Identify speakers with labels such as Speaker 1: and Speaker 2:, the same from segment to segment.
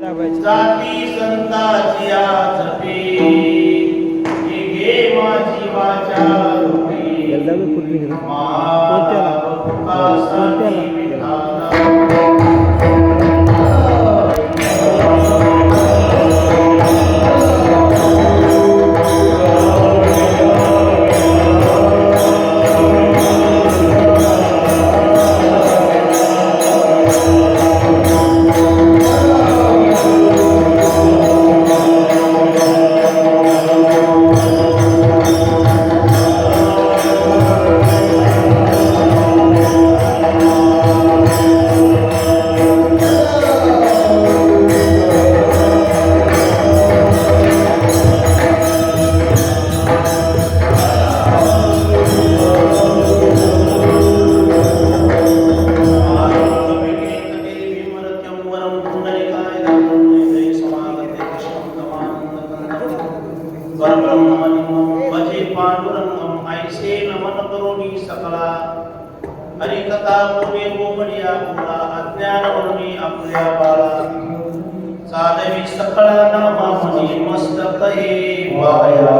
Speaker 1: जाती संताची जपे घे माझी वाचा रूपी माला भक्तासाठी विठाला भजे पांडुरंगम ऐसे नमन करोनी सकला हरिकथा बोले गोमडिया बोला अज्ञान वरुणी आपल्या बाळा साधवी सकळा नामा मनी मस्तक हे वाया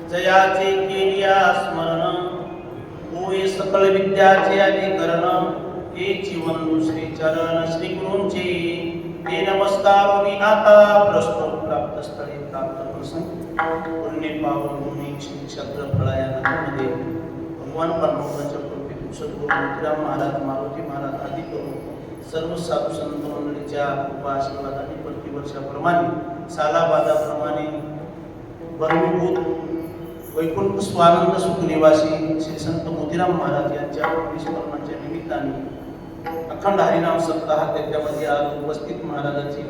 Speaker 1: जयाचे केलिया स्मरण होय सकल विद्याचे अधिकरण हे जीवन श्री चरण श्री गुरूंचे ते नमस्कार मी आता प्रस्तुत प्राप्त स्थळी प्राप्त प्रसंग पुण्य पावन भूमी क्षत्र फळाया नदीमध्ये भगवान परमात्म्याच्या कृपेतून सद्गुरू मोतीराम महाराज मारुती महाराज आदी करून सर्व साधू संत मंडळीच्या कृपा आशीर्वादाने प्रतिवर्षाप्रमाणे सालाबादाप्रमाणे परमभूत वैकुंठ स्वानंद सुख निवासी श्री संत मोतीराम महाराज यांच्या स्मरणाच्या निमित्ताने अखंड हरिनाम सप्ताह त्याच्यामध्ये आज उपस्थित महाराजांची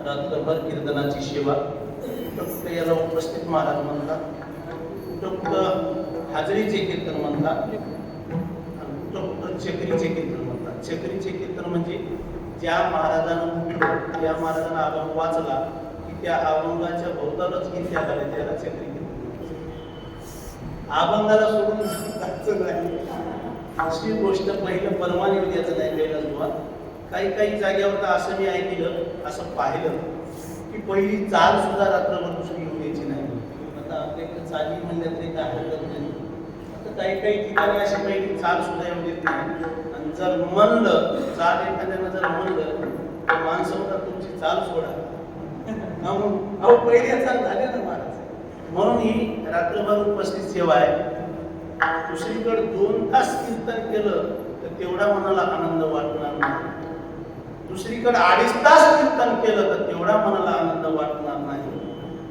Speaker 1: रात्रभर कीर्तनाची सेवा फक्त याला उपस्थित महाराज म्हणतात, फक्त हाजरीचे कीर्तन म्हणतात, फक्त चक्रीचे कीर्तन म्हणतात. चक्रीचे कीर्तन म्हणजे ज्या महाराजांना उठलं त्या महाराजांना अभंग वाचला की त्या अभंगाच्या भोवतालच गीत आले त्याला चक्री कीर्तन. अभंगाला सोडून जायचं नाही अशी गोष्ट पहिलं परमानिवेद्याचं नाही पहिला. काही जागेवर तर असं मी ऐकलं, असं पाहिलं की पहिली चाल सुद्धा रात्रभर दुसरी येऊ द्यायची नाही. आता आपल्याकडे चाली म्हणल्यात तरी काय हरकत नाही. आता काही ठिकाणी अशी पहिली चाल सुद्धा येऊ देत नाही. आणि जर म्हणलं चाल एखाद्यानं जर म्हणलं तर माणसं म्हणतात तुमची चाल सोडा. अहो पहिल्या चाल झाल्या ना महाराज. म्हणून ही रात्रभर उपस्थित सेवा आहे. दुसरीकडे 2 तास कीर्तन केलं तर तेवढा मनाला आनंद वाटणार नाही. दुसरीकडे 2.5 तास कीर्तन केलं तर तेवढा मनाला आनंद वाटणार नाही.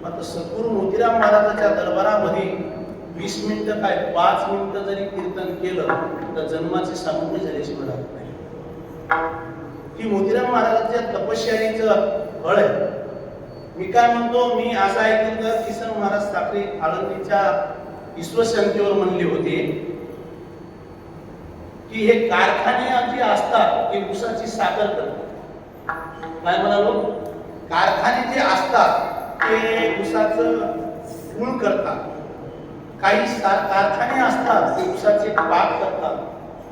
Speaker 1: मात्र सद्गुरू मोतीराम महाराजांच्या दरबारामध्ये 20 मिनिटं काय 5 मिनिटं जरी कीर्तन केलं तर जन्माचे सामुग्री झाल्याशिवाय राहत नाही. ही मोतीराम महाराजांच्या तपश्चर्येचं फळ आहे. मी काय म्हणतो, मी असं ऐकलं तर किसन महाराज ठाकरे आळंदीच्या ईश्वरशांतीवर म्हणले होते की हे कारखाने जे असतात ते ऊसाची साखर करतात. काय म्हणालो, कारखाने जे असतात ते ऊसाचं गुळ करतात. काही कारखाने असतात ते ऊसाचे पाक करतात.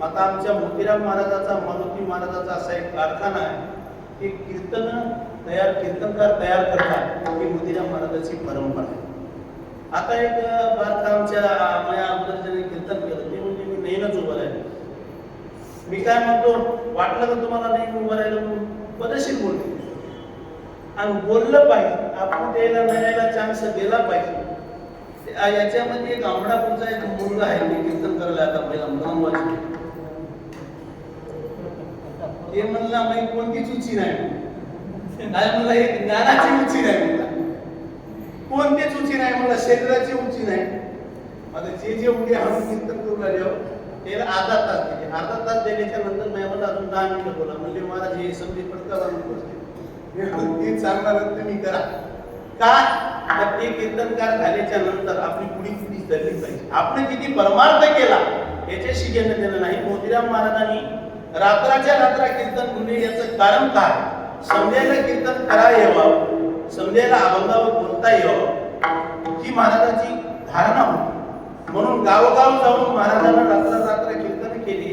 Speaker 1: आता आमच्या मोतीराम महाराजाचा, मारुती महाराजाचा असा एक कारखाना आहे. ते कीर्तनकार तयार करतात. ही मोतीराम महाराजाची परंपरा आहे. आता एक बारका आमच्या माझ्या अगोदर ज्याने कीर्तन केलं ते म्हणजे मी नेहमीच उभं राहिलो. मी काय म्हणतो, वाटलं तर तुम्हाला नाही उभं राहिलं म्हणून पदशीर बोलतो आणि बोललं पाहिजे. आपण द्यायला मिळायला चान्स दिला पाहिजे. याच्यामध्ये एक आंबडापूरचा एक मुलगा आहे, ते कीर्तन करायला आता पहिला मृदंगाची. ते म्हणलं आम्ही कोणतीच उंची नाही. काय म्हणलं, हे ज्ञानाची उंची नाही म्हणला, कोणतीच उंची नाही म्हणलं, शरीराची उंची नाही. आता जे उडी आणून कीर्तन करू लागले त्याला अर्धा तास दिले. अर्धा तास दिल्याच्या नंतर मी म्हणलं अजून 10 मिनिटं बोला. म्हणले महाराज हे समजे पडका ते चांगला तुम्ही करा. का तर ते कीर्तनकार झाल्याच्या नंतर आपली पुढी पुढी चालली पाहिजे. आपण किती परमार्थ केला याच्याशी घेणं देणं नाही. मोतीराम महाराजांनी रात्राच्या रात्रा कीर्तन गुणे याचं कारण काय, समजायला कीर्तन करा यावं, समजायला अभंगावर बोलता यावं ही महाराजांची धारणा होती. म्हणून गावोगाव जाऊन महाराजांना रात्र कीर्तन केली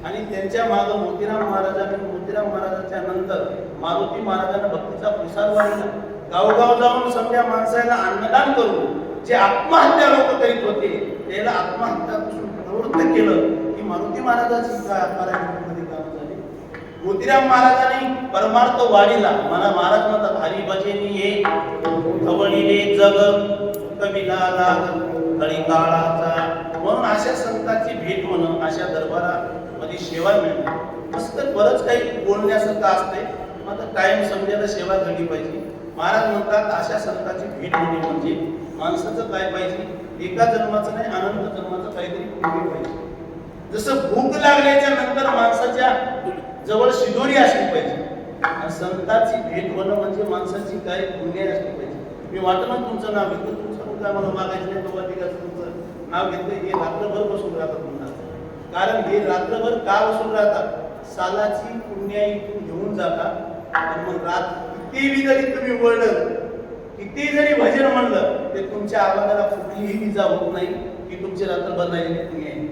Speaker 1: आणि त्यांच्या मागं मोतीराम महाराजांच्या नंतर मारुती महाराजांना भक्तीचा प्रसार वाढला. गावोगाव जाऊन समजा माणसाला अन्नदान करून जे आत्महत्या लोक करीत होते त्याला आत्महत्यापासून प्रवृत्त केलं की मारुती महाराजांची पराक्रमामध्ये काम झाले. मोतीराम महाराजांनी परमार्थ वाढीला. मला महाराज म्हणतात हरी भजनी ये खवळीले जग कविला लाग तळी काळाचा. म्हणून अशा संतांची भेट होणं, अशा दरबारामध्ये सेवा मिळणं मस्त बरंच काही बोलण्यासारखं असते. मग टाइम समजायला सेवा घडली पाहिजे. महाराज म्हणतात अशा संतांची भेट होणे म्हणजे माणसाचं काय पाहिजे, एका जन्माचं नाही अनंत जन्माचं काहीतरी पुण्य पाहिजे. जसं भूक लागल्याच्या नंतर माणसाच्या जवळ शिदोरी असली पाहिजे आणि संतांची भेट होणं म्हणजे माणसाची काय पुण्य असली पाहिजे. मी वाटलं तुमचं नाव घेतलं, तुमचं काय मला मागायचं नाही, तेव्हा ठिकाणी तुमचं नाव घेतलं. हे रात्रभर बसून राहतात म्हणतात. कारण हे रात्रभर का बसून राहतात, सालाची पुण्य इथून घेऊन जातात. आणि मग कितीही जरी तुम्ही वळलं, किती जरी भजन म्हणलं ते तुमच्या आवाजाला कुठलीही विजा होत नाही की तुमची रात्रभर नाही पुण्य आहे.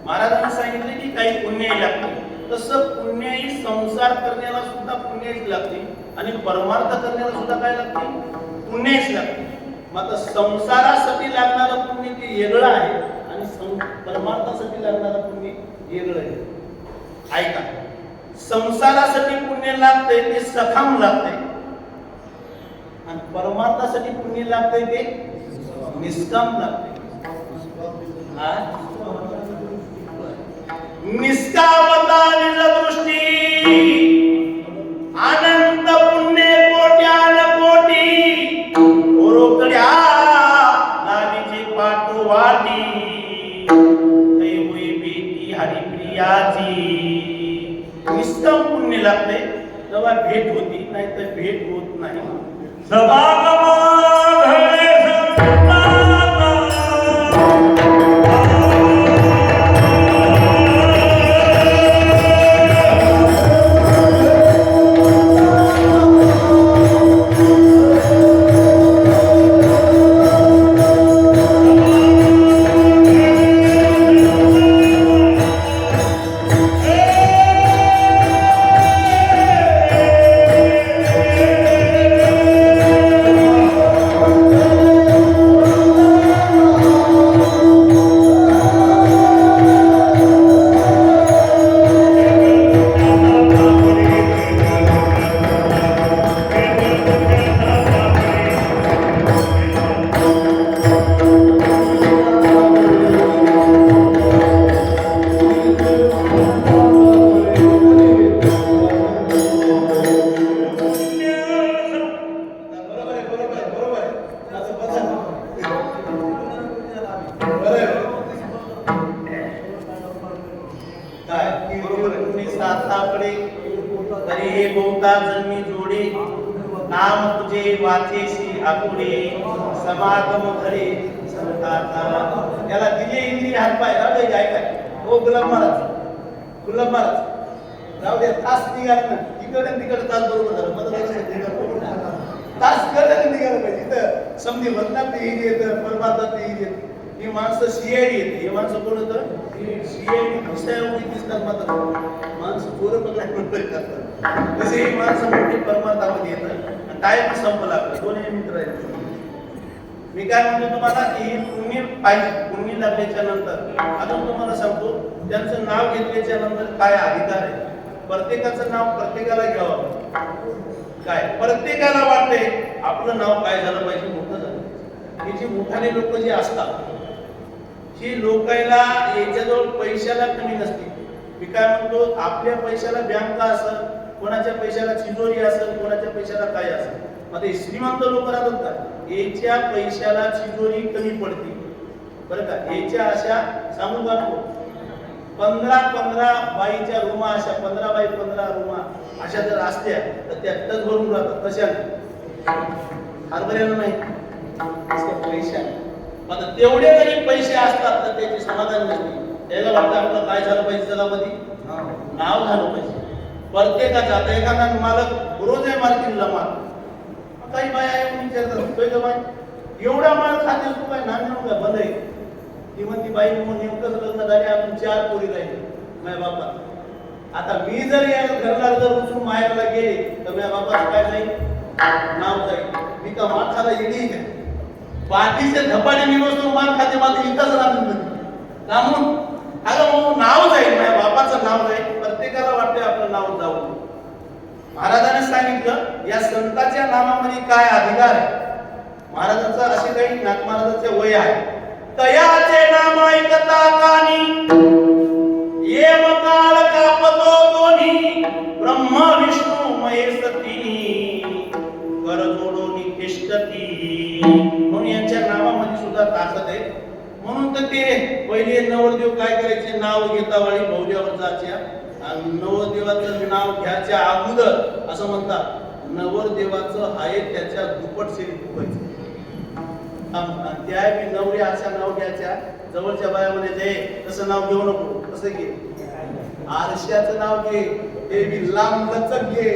Speaker 1: महाराजांनी सांगितले की काही पुण्यही लागते. तसं पुण्यही संसार करण्याला सुद्धा पुण्यच लागते आणि परमार्थ करण्याला सुद्धा काय लागते, पुण्यच लागते. मग आता संसारासाठी लागणारं पुण्य ते वेगळं आहे आणि परमार्थासाठी लागणारं पुण्य वेगळं आहे. ऐका, संसारासाठी पुण्य लागते ते सखाम लागते आणि परमार्थासाठी पुण्य लागते ते निष्काम लागते. निष्कामता निज दृष्टी अनंत पुण्य कोट्यान कोटी रोकड्या लालीचे पाठो वाटी ते होई बेटी हरिप्रियाची. निष्काम पुण्य लागते तेव्हा भेट होती, नाही तर भेट होत नाही. पुढे नाम तुझे वाचेशी आपुडे समागम घडे संताचा. याला दिले इंद्रिय हातपाय राहू दे काय काय. ओ गुलाब महाराज राहू दे. तास निघाला ना इकडे तिकडे तास बरोबर झालं. तास कडे निघाला पाहिजे. इथं समधी म्हणतात ते येत परमार्थात येत. ही माणसं सीआयडी येते. हे माणसं कोण होतं सीआयडी घुसायामुळे दिसतात. मात्र माणसं पोरं बघायला करतात. तसे ही माणसं मोठी परमार्थामध्ये येतात. टाइम संपला. दोन्ही मित्र आहेत. मी काय म्हणतो तुम्हाला की पुण्य पाहिजे. पुण्य लागल्याच्या नंतर अजून तुम्हाला सांगतो त्यांचं नाव घेतल्याच्या नंतर काय अधिकार आहे. प्रत्येकाचं नाव प्रत्येकाला घ्यावं. काय प्रत्येकाला वाटतंय आपलं नाव काय झालं पाहिजे मोठं झालं. हे जे मोठाले लोक जे असतात ही लोकांना याच्याजवळ पैशाला कमी नसते. मी काय म्हणतो आपल्या पैशाला बँका असेल, कोणाच्या पैशाला तिजोरी असेल, कोणाच्या पैशाला काय असेल. मग श्रीमंत लोक राहतात का याच्या पैशाला तिजोरी कमी पडते बरं का. याच्या अशा सांगू का 15 बाईच्या रूमा अशा 15 बाय 15 रूमा अशा जर असल्या तर त्या टच भरून राहतात. कशा हरभऱ्याला नाही पैशाने. आता तेवढे जरी पैसे असतात तर त्याचे समाधान नसते. त्याला वाटतं आपलं काय झालं पाहिजे जगामध्ये नाव झालं पाहिजे प्रत्येकाचं. आता एखादा मालक रोज आहे मालकीला माल. काही बाया येऊन विचारतात बाई एवढा माल खाते तू काय नाव काय बंद आहे. ती म्हणती बाई मग नेमकंच लग्न झाले आपण 4 पोरी राहिले माझ्या बापा. आता मी जर या घरला जर उचलून माहेरला गेले तर माझ्या बापाचं काय जाईल नाव जाईल. मी का माल खाला येणे काय बाकीचे धपाटे मी वस्तू माल खाते माझं इथंच राहून का म्हणून अगं मग नाव जाईल. माझ्या बापाचं नाव जाईल. प्रत्येकाला वाटते आपलं नाव जाऊ. महाराजांनी सांगितलं या संतांच्या नामामध्ये काय अधिकार आहे. महाराजांचं असे काही नाथ महाराजांचे वय आहे. तयाचे नाम ऐकता कानी येम काळ कापतो दोन्ही ब्रह्म विष्णू महेश तिन्ही कर जोडोनी तिष्ठती. म्हणून यांच्या नावामध्ये सुद्धा ताकद आहे. म्हणून तर ते पहिले नवरदेव काय करायचे नाव घेता वाळी भौर्यावर जायच्या. नवरदेवाचं नाव घ्यायच्या अगोदर असं म्हणतात नवरदेवाचं आहे त्याच्या दुप्पट शेरी दुखायचं. त्यावेळी नवरी अशा नाव घ्यायच्या. जवळच्या बाया म्हणायचे तसं नाव घेऊ नको. कसं घे आरशाचं नाव घे. ते बी लांब लचक घे.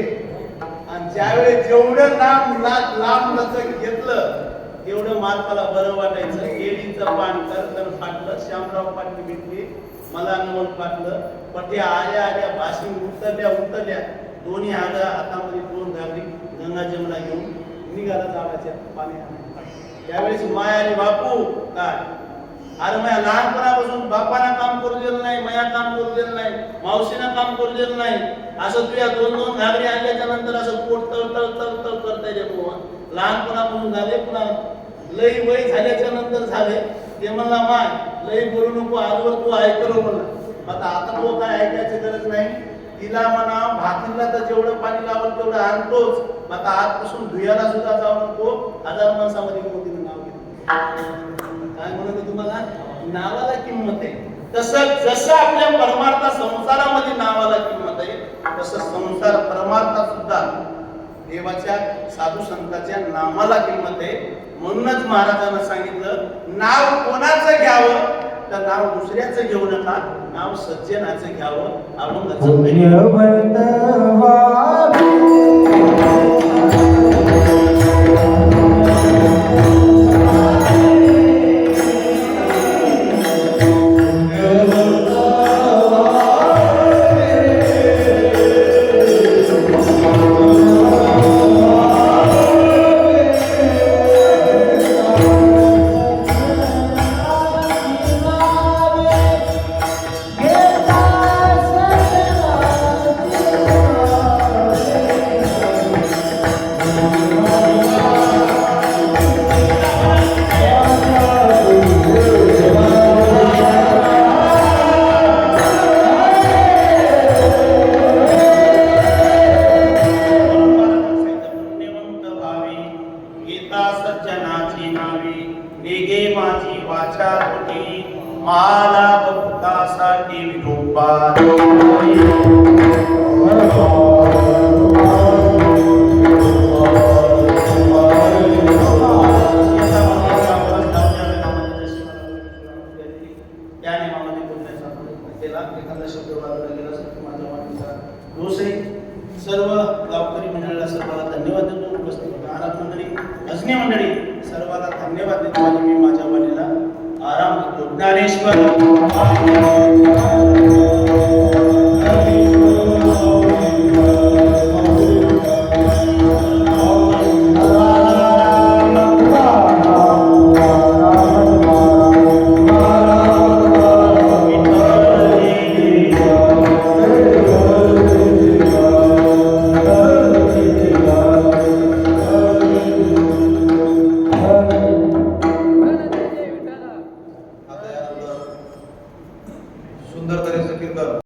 Speaker 1: आणि ज्यावेळी जेवढं लांब लचक घेतलं तेवढं मालकाला बरं वाटायचं. गेलीचं पान कर फाटलं. श्यामराव पाटील भेटले मला नवल फाटलं. पट्या आल्या भाषी उतरल्या दोन्ही हातामध्ये 2 घागरी गंगा जमुना घेऊन निघाला जाण्याच्या पाणी. त्यावेळेस माया आणि बापू काय अरे माझ्या लहानपणापासून बापाना काम करू दिलं नाही, माया काम करू दिलं नाही, मावशीना काम करू दिलं नाही. असं तुझ्या 2 घागरी आणल्याच्या नंतर असं पोट तळ करता येते. लहानपणापासून झाले पुन्हा लई वय झाल्याच्या नंतर झाले. ते म्हणला माय लई बोलू नको आजवर तू ऐकलो म्हणला. आता तो काय ऐकायची गरज नाही. तिला म्हणा भाकरीला तर जेवढं पाणी लावलं तेवढं आणतोच. आता आजपासून धुयाला सुद्धा जाऊ नको. 1000 माणसामध्ये मोदीनं नाव घेतलं. काय म्हणत तुम्हाला नावाला किंमत आहे. तसं जसं आपल्या परमार्थ संसारामध्ये नावाला किंमत आहे तसं संसार परमार्थात सुद्धा देवाच्या साधू संतांच्या नामाला किंमत आहे. म्हणूनच महाराजांना सांगितलं नाव कोणाचं घ्यावं तर नाव दुसऱ्याचं घेऊ नका. नाव सज्जनाचं घ्यावं. अभंगाचं सज्जनाची नावे वेगे माझी वाचा तुटी माला भक्तासाठी विठोबा धन्यवाद देतो. उपस्थित महाराज मंडळी, भजनी मंडळी सर्वांना धन्यवाद देतो आणि मी माझ्या वाणीला आराम देतो. ज्ञानेश्वर